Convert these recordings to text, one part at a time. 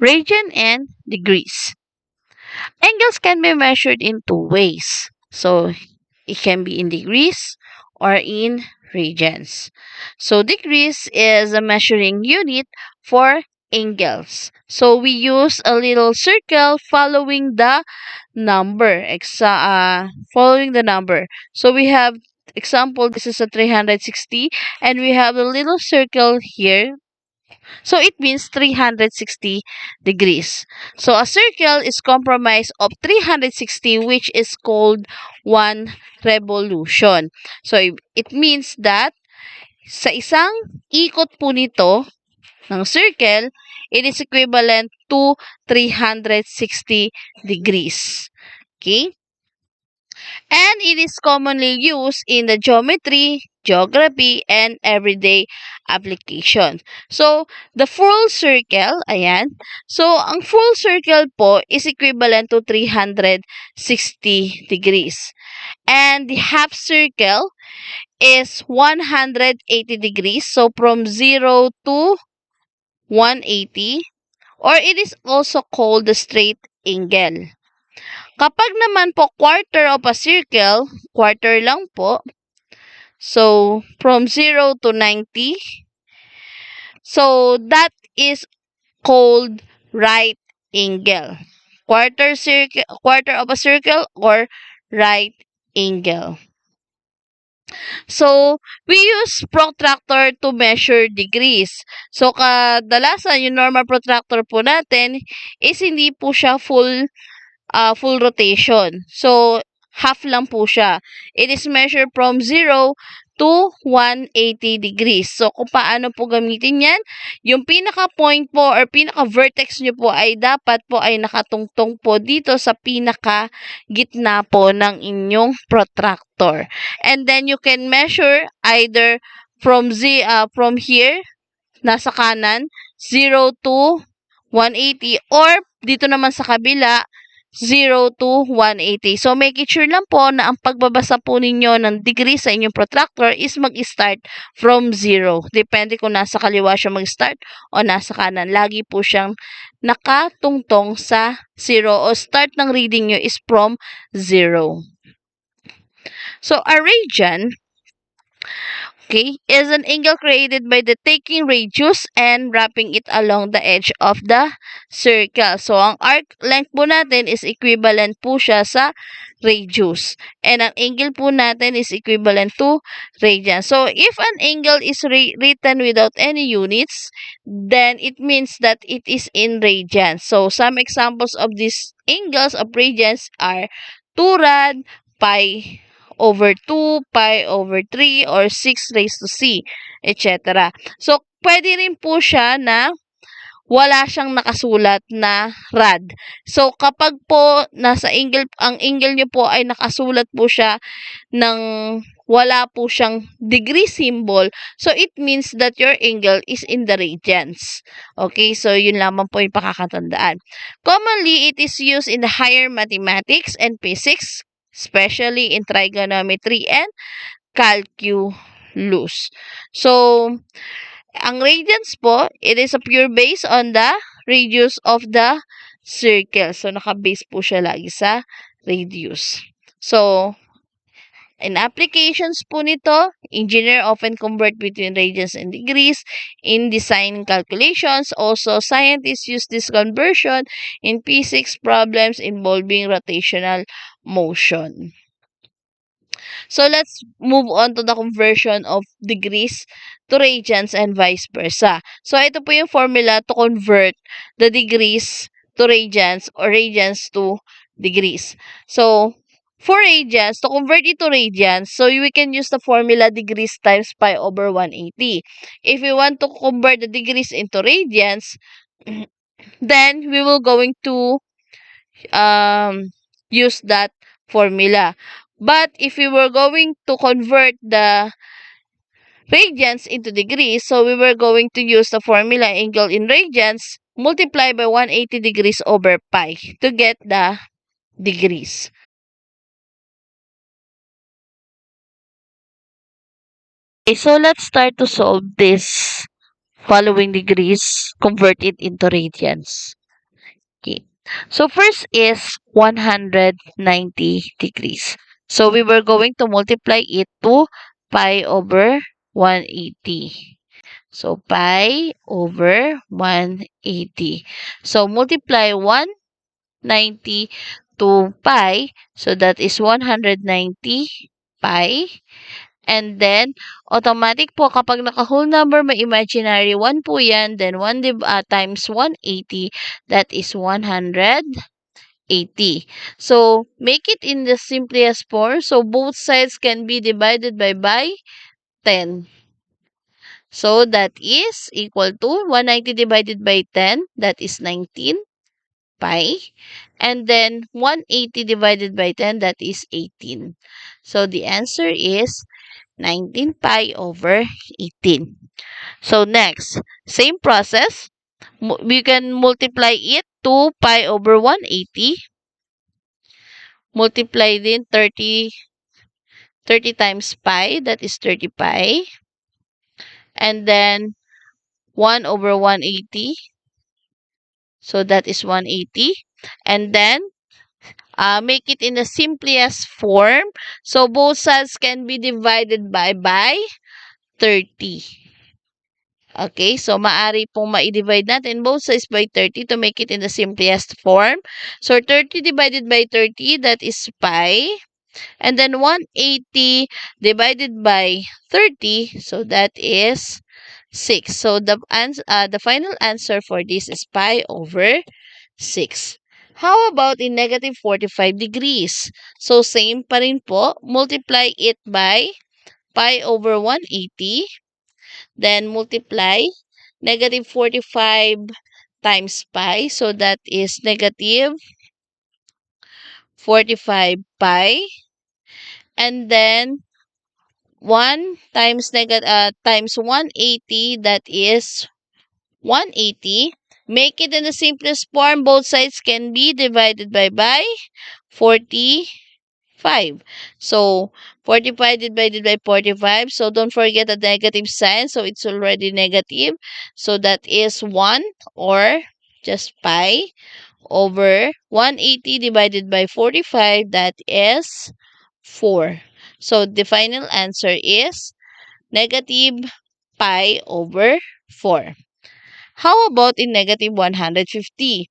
Radian and degrees. Angles can be measured in two ways. So it can be in degrees or in radians. So degrees is a measuring unit for angles. So we use a little circle following the number. Following the number. So we have example, this is a 360 and we have a little circle here, so it means 360 degrees. So a circle is comprised of 360, which is called one revolution. So it means that sa isang ikot po nito ng circle, it is equivalent to 360 degrees. Okay? And it is commonly used in the geometry, geography, and everyday application. So, the full circle, ayan. So, ang full circle po is equivalent to 360 degrees. And the half circle is 180 degrees. So, from 0 to 180. Or it is also called the straight angle. Kapag naman po quarter of a circle, quarter lang po. So, from 0 to 90. So, that is called right angle. Quarter of a circle or right angle. So, we use protractor to measure degrees. So, kadalasan yung normal protractor po natin is hindi po siya full rotation. So, half lang po siya. It is measured from 0 to 180 degrees. So, kung paano po gamitin yan, yung pinaka-point po or pinaka-vertex nyo po ay dapat po ay nakatungtong po dito sa pinaka-gitna po ng inyong protractor. And then, you can measure either from here, nasa kanan, 0 to 180, or dito naman sa kabila, 0 to 180. So, make it sure lang po na ang pagbabasa po ninyo ng degree sa inyong protractor is mag-start from 0. Depende kung nasa kaliwa siya mag-start o nasa kanan. Lagi po siyang nakatungtong sa 0 o start ng reading nyo is from 0. So, a radian, okay, is an angle created by the taking radius and wrapping it along the edge of the circle. So, ang arc length po natin is equivalent po siya sa radius. And ang angle po natin is equivalent to radian. So, if an angle is written without any units, then it means that it is in radians. So, some examples of these angles of radians are 2 rad, pi over 2, pi over 3, or 6 raised to c, etc. So, pwede rin po siya na wala siyang nakasulat na rad. So, kapag po nasa angle, ang angle nyo po ay nakasulat po siya ng wala po siyang degree symbol, so it means that your angle is in the radians. Okay, so yun lamang po yung pakakatandaan. Commonly, it is used in the higher mathematics and physics, especially in trigonometry and calculus. So, ang radians po, it is a pure base on the radius of the circle. So, naka-base po siya lagi sa radius. So, in applications po nito, engineer often convert between radians and degrees in design calculations. Also, scientists use this conversion in physics problems involving rotational motion. So, let's move on to the conversion of degrees to radians and vice versa. So, ito po yung formula to convert the degrees to radians or radians to degrees. So, for radians, to convert it to radians, so we can use the formula degrees times pi over 180. If we want to convert the degrees into radians, then we will going to use that formula. But if we were going to convert the radians into degrees, so we were going to use the formula angle in radians multiply by 180 degrees over pi to get the degrees. Okay, so let's start to solve this following degrees, convert it into radians. Okay. So first is 190 degrees. So we were going to multiply it to pi over 180. So pi over 180. So multiply 190 to pi. So that is 190 pi. And then, automatic po kapag naka-whole number, may imaginary 1 po yan. Then, 1 times 180, that is 180. So, make it in the simplest form. So, both sides can be divided by 10. So, that is equal to 190 divided by 10. That is 19 pi. And then, 180 divided by 10, that is 18. So, the answer is 19 pi over 18. So next, same process. We can multiply it to pi over 180. Multiply din 30 times pi, that is 30 pi. And then 1 over 180. So that is 180. And then make it in the simplest form. So both sides can be divided by 30. Okay, so maari pong ma-divide natin both sides by 30 to make it in the simplest form. So 30 divided by 30, that is pi. And then 180 divided by 30, so that is 6. So the final answer for this is pi over 6. How about in negative 45 degrees? So same pa rin po, multiply it by pi over 180. Then multiply negative 45 times pi. So that is negative 45 pi. And then 1 times times 180, that is 180. Make it in the simplest form. Both sides can be divided by 45. So 45 divided by 45. So don't forget the negative sign. So it's already negative. So that is 1 or just pi over 180 divided by 45. That is 4. So the final answer is negative pi over 4. How about in negative 150?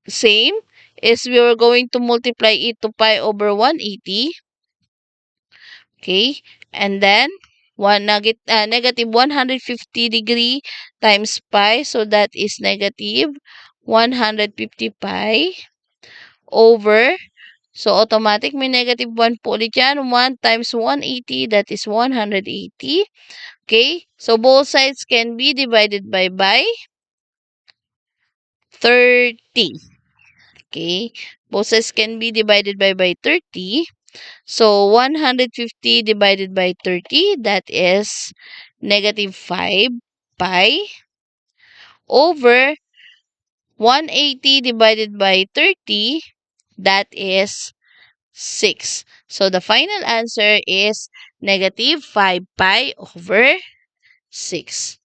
Same is we are going to multiply it to pi over 180. Okay, and then negative 150 degree times pi, so that is negative 150 pi over, so automatic may negative 1 po ulit yan, 1 times 180, that is 180. Okay, so both sides can be divided by 30. Okay, both sides can be divided by 30. So 150 divided by 30, that is negative 5 pi over 180 divided by 30, that is 6. So the final answer is negative 5 pi over 6.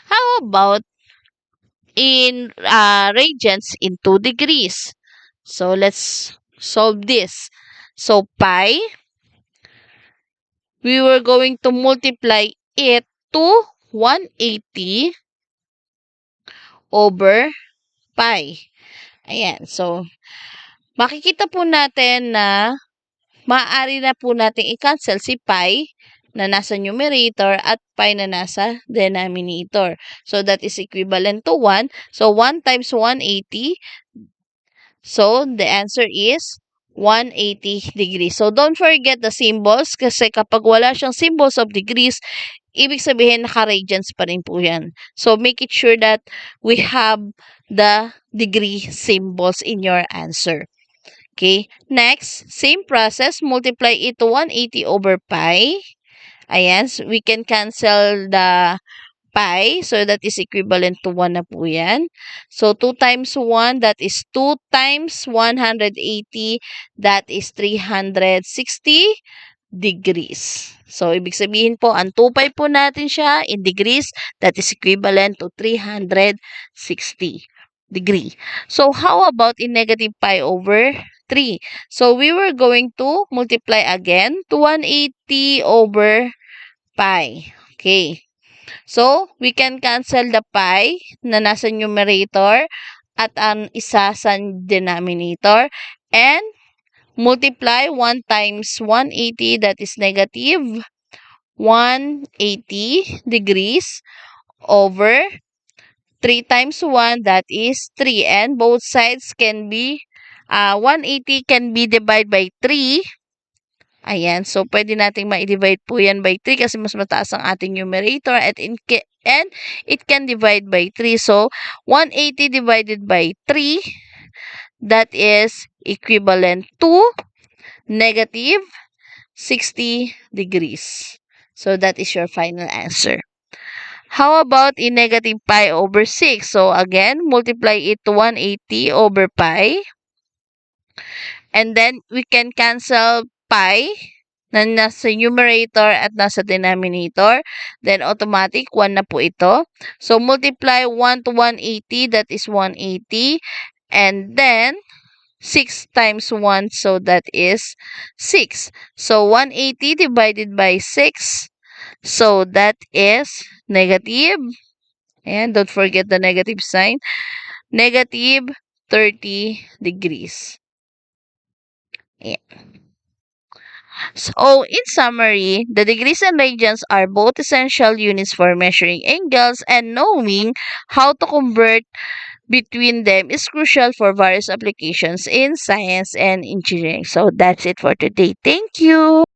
How about in radians in 2 degrees? So let's solve this. So pi, we were going to multiply it to 180 over pi. Ayan. So, makikita po natin na maaari na po natin i-cancel si pi na nasa numerator at pi na nasa denominator. So, that is equivalent to 1. So, 1 times 180. So, the answer is 180 degrees. So, don't forget the symbols kasi kapag wala siyang symbols of degrees, ibig sabihin naka-radians pa rin po yan. So, make it sure that we have the degree symbols in your answer. Okay. Next, same process. Multiply it to 180 over pi. Ayan. So, we can cancel the pi. So, that is equivalent to 1 na po yan. So, 2 times 1, that is 2 times 180, that is 360 degrees. So, ibig sabihin po, ang 2 pi po natin siya in degrees, that is equivalent to 360. degree. So how about in negative pi over 3? So we were going to multiply again to 180 over pi. Okay. So, we can cancel the pi na nasa numerator at ang isa sa denominator and multiply 1 times 180, that is negative 180 degrees over 3 times 1, that is 3, and both sides can be 180 can be divided by 3. Ayan, so pwede nating ma-divide po yan by 3 kasi mas mataas ang ating numerator and it can divide by 3. So, 180 divided by 3, that is equivalent to negative 60 degrees. So, that is your final answer. How about in negative pi over 6? So, again, multiply it to 180 over pi. And then, we can cancel pi na nasa numerator at nasa denominator. Then, automatic, 1 na po ito. So, multiply 1 to 180, that is 180. And then, 6 times 1, so that is 6. So, 180 divided by 6. So, that is negative. And don't forget the negative sign. Negative 30 degrees. Yeah. So, in summary, the degrees and radians are both essential units for measuring angles, and knowing how to convert between them is crucial for various applications in science and engineering. So, that's it for today. Thank you.